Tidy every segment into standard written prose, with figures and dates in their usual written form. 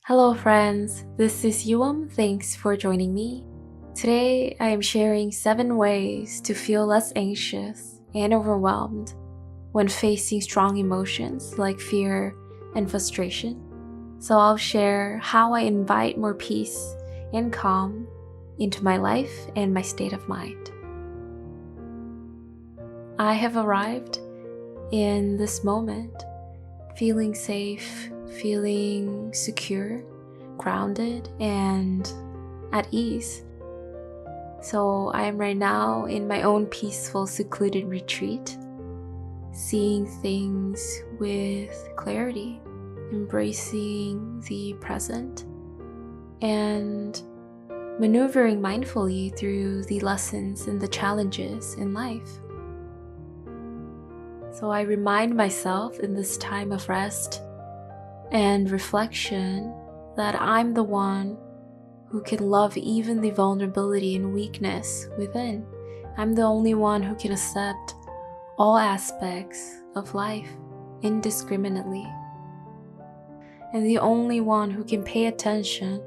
Hello friends, this is Yuam. Thanks for joining me. Today I am sharing 7 ways to feel less anxious and overwhelmed when facing strong emotions like fear and frustration. So I'll share how I invite more peace and calm into my life and my state of mind. I have arrived in this moment feeling safe, feeling secure, grounded, and at ease. So I am right now in my own peaceful, secluded retreat, seeing things with clarity, embracing the present, and maneuvering mindfully through the lessons and the challenges in life. So I remind myself in this time of rest and reflection that I'm the one who can love even the vulnerability and weakness within. I'm the only one who can accept all aspects of life indiscriminately, and the only one who can pay attention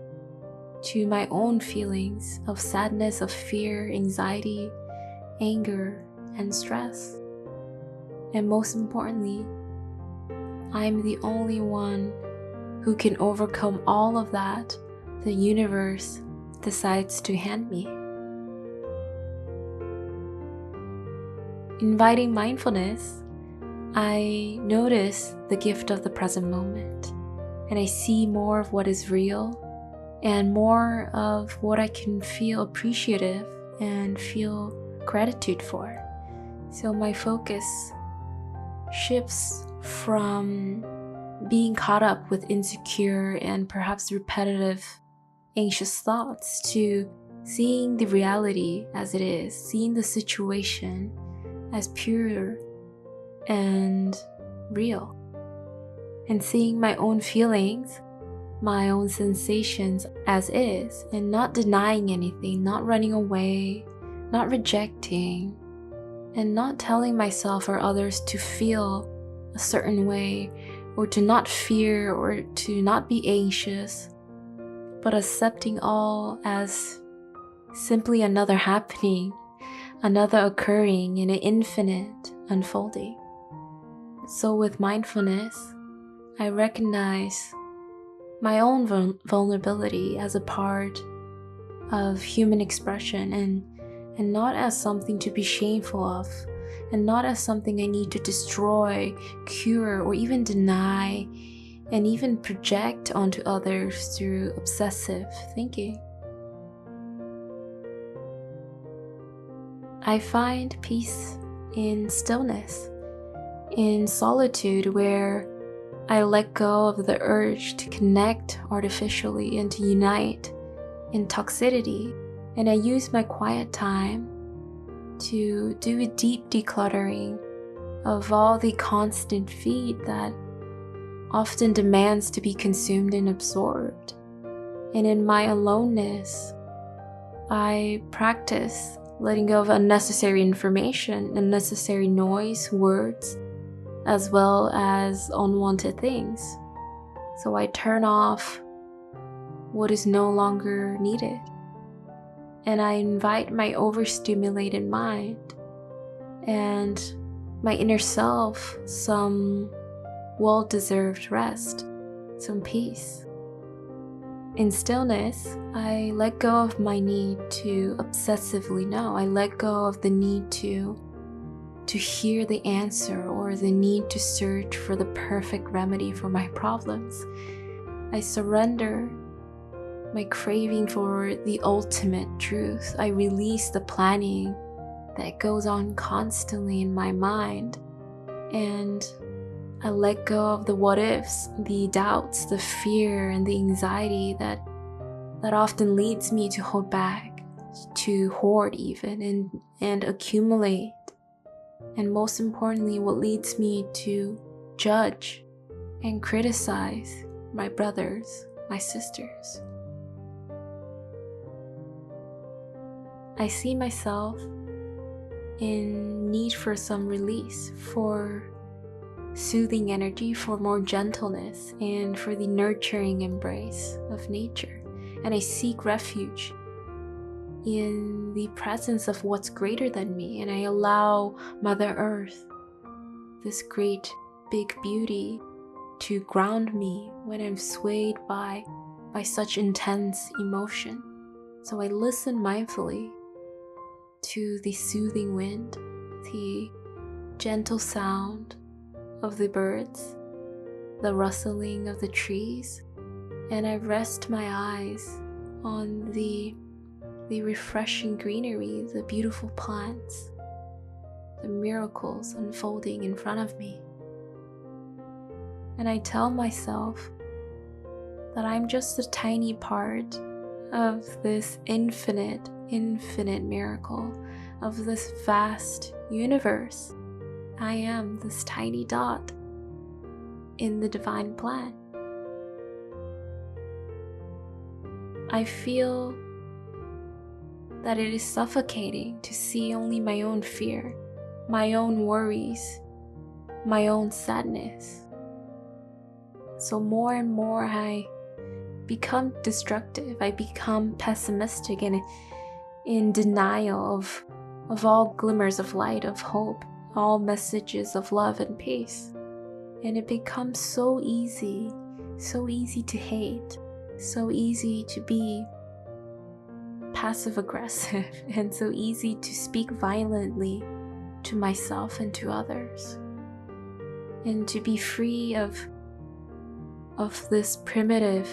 to my own feelings of sadness, of fear, anxiety, anger, and stress. And most importantly, I'm the only one who can overcome all of that the universe decides to hand me. Inviting mindfulness, I notice the gift of the present moment, and I see more of what is real and more of what I can feel appreciative and feel gratitude for. So my focus shifts from being caught up with insecure and perhaps repetitive anxious thoughts to seeing the reality as it is, seeing the situation as pure and real, and seeing my own feelings, my own sensations as is, and not denying anything, not running away, not rejecting, and not telling myself or others to feel a certain way, or to not fear, or to not be anxious, but accepting all as simply another happening, another occurring in an infinite unfolding. So with mindfulness, I recognize my own vulnerability as a part of human expression, and not as something to be shameful of, and not as something I need to destroy, cure, or even deny, and even project onto others through obsessive thinking. I find peace in stillness, in solitude, where I let go of the urge to connect artificially and to unite in toxicity, and I use my quiet time to do a deep decluttering of all the constant feed that often demands to be consumed and absorbed. And in my aloneness, I practice letting go of unnecessary information, unnecessary noise, words, as well as unwanted things. So I turn off what is no longer needed, and I invite my overstimulated mind and my inner self some well-deserved rest, some peace. In stillness, I let go of my need to obsessively know. I let go of the need to hear the answer, or the need to search for the perfect remedy for my problems. I surrender my craving for the ultimate truth. I release the planning that goes on constantly in my mind, and I let go of the what ifs, the doubts, the fear, and the anxiety that often leads me to hold back, to hoard even, and accumulate. And most importantly, what leads me to judge and criticize my brothers, my sisters. I see myself in need for some release, for soothing energy, for more gentleness, and for the nurturing embrace of nature. And I seek refuge in the presence of what's greater than me, and I allow Mother Earth, this great big beauty, to ground me when I'm swayed by such intense emotion. So I listen mindfully to the soothing wind, the gentle sound of the birds, the rustling of the trees, and I rest my eyes on the refreshing greenery, the beautiful plants, the miracles unfolding in front of me. And I tell myself that I'm just a tiny part of this infinite miracle, of this vast universe. I am this tiny dot in the divine plan. I feel that it is suffocating to see only my own fear, my own worries, my own sadness. So more and more I become destructive, I become pessimistic and in denial of all glimmers of light, of hope, all messages of love and peace. And it becomes so easy to hate, so easy to be passive aggressive, and so easy to speak violently to myself and to others. And to be free of this primitive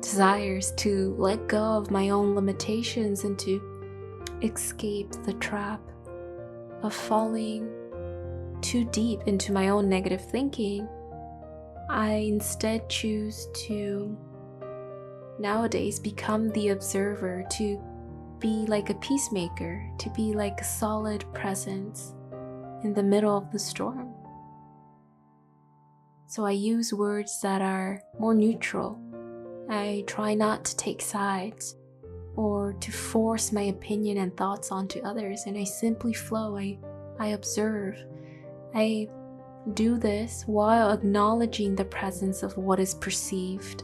desires, to let go of my own limitations and to escape the trap of falling too deep into my own negative thinking. I instead choose to nowadays become the observer, to be like a peacemaker, to be like a solid presence in the middle of the storm. So I use words that are more neutral. I try not to take sides or to force my opinion and thoughts onto others, and I simply flow. I observe. I do this while acknowledging the presence of what is perceived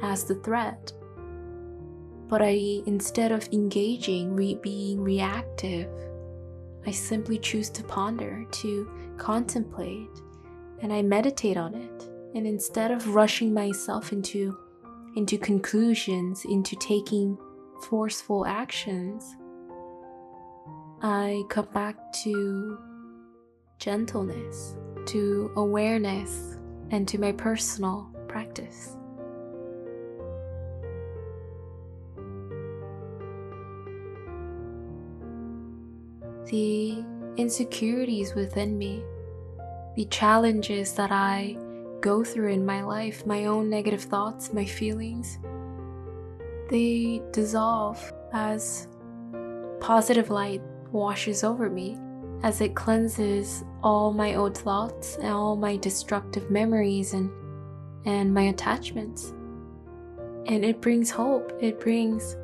as the threat. But instead of engaging, being reactive, I simply choose to ponder, to contemplate, and I meditate on it. And instead of rushing myself into conclusions, into taking forceful actions, I come back to gentleness, to awareness, and to my personal practice. The insecurities within me, the challenges that I go through in my life, my own negative thoughts, my feelings, they dissolve as positive light washes over me, as it cleanses all my old thoughts and all my destructive memories and my attachments. And it brings hope. It brings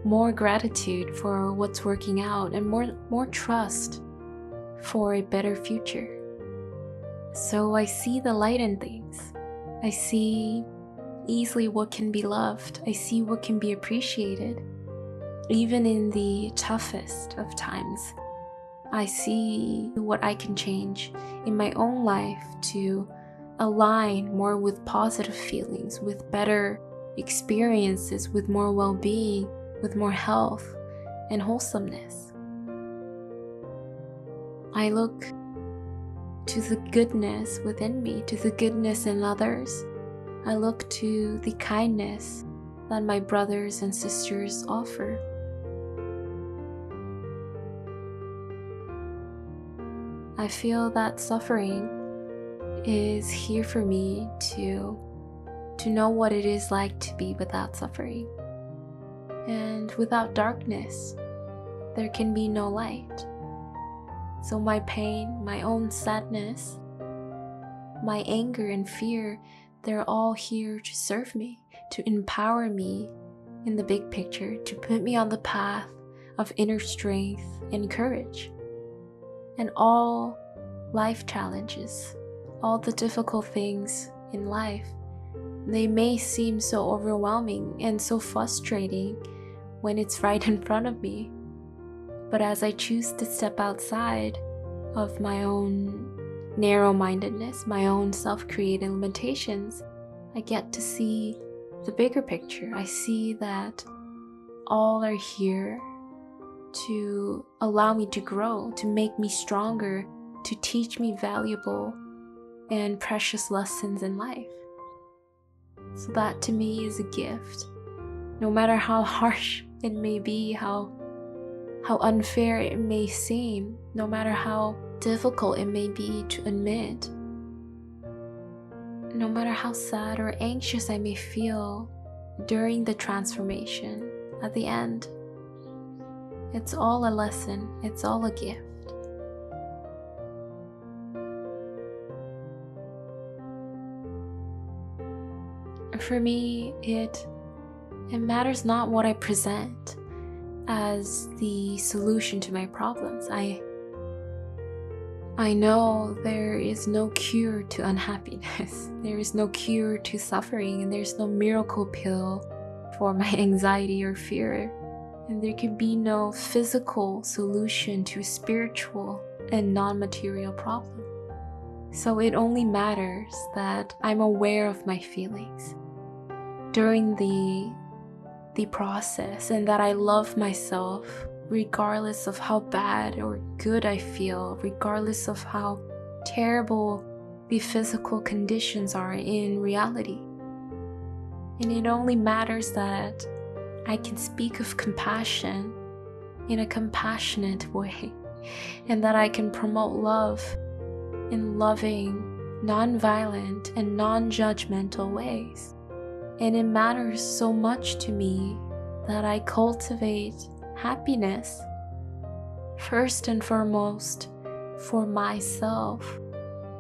more gratitude for what's working out and more trust for a better future. So I see the light in things. I see easily what can be loved. I see what can be appreciated. Even in the toughest of times, I see what I can change in my own life to align more with positive feelings, with better experiences, with more well-being, with more health and wholesomeness. I look to the goodness within me, to the goodness in others. I look to the kindness that my brothers and sisters offer. I feel that suffering is here for me to know what it is like to be without suffering. And without darkness, there can be no light. So my pain, my own sadness, my anger and fear, they're all here to serve me, to empower me in the big picture, to put me on the path of inner strength and courage. And all life challenges, all the difficult things in life. They may seem so overwhelming and so frustrating when it's right in front of me. But as I choose to step outside of my own narrow-mindedness, my own self-created limitations, I get to see the bigger picture. I see that all are here to allow me to grow, to make me stronger, to teach me valuable and precious lessons in life. So that to me is a gift. No matter how harsh it may be, how unfair it may seem, no matter how difficult it may be to admit, no matter how sad or anxious I may feel during the transformation, at the end, it's all a lesson, it's all a gift. For me, it matters not what I present as the solution to my problems. I know there is no cure to unhappiness. There is no cure to suffering, and there's no miracle pill for my anxiety or fear. And there can be no physical solution to a spiritual and non-material problem. So it only matters that I'm aware of my feelings during the process, and that I love myself regardless of how bad or good I feel, regardless of how terrible the physical conditions are in reality. And it only matters that I can speak of compassion in a compassionate way, and that I can promote love in loving, non-violent, and non-judgmental ways. And it matters so much to me that I cultivate happiness, first and foremost, for myself,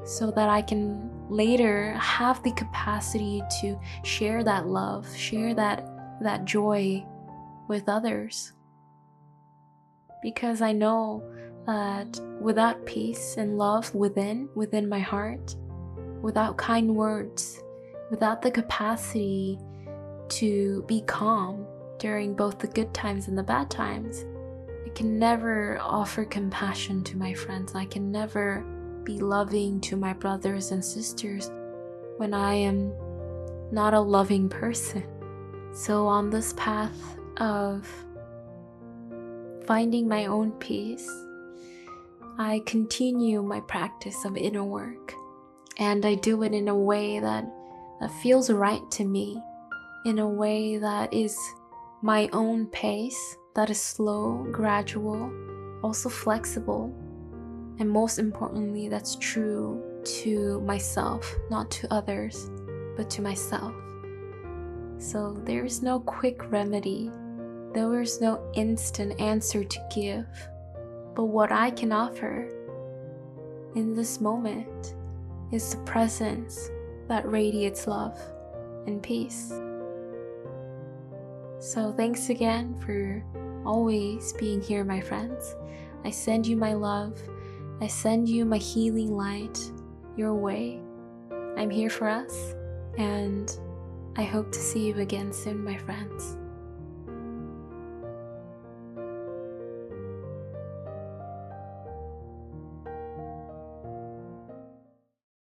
so that I can later have the capacity to share that love, share that joy with others. Because I know that without peace and love within my heart, without kind words, without the capacity to be calm during both the good times and the bad times, I can never offer compassion to my friends. I can never be loving to my brothers and sisters when I am not a loving person. So on this path of finding my own peace, I continue my practice of inner work, and I do it in a way that feels right to me, in a way that is my own pace, that is slow, gradual, also flexible, and most importantly, that's true to myself, not to others, but to myself. So there is no quick remedy, there is no instant answer to give, but what I can offer in this moment is the presence that radiates love and peace. So thanks again for always being here, my friends. I send you my love. I send you my healing light your way. I'm here for us, and I hope to see you again soon, my friends.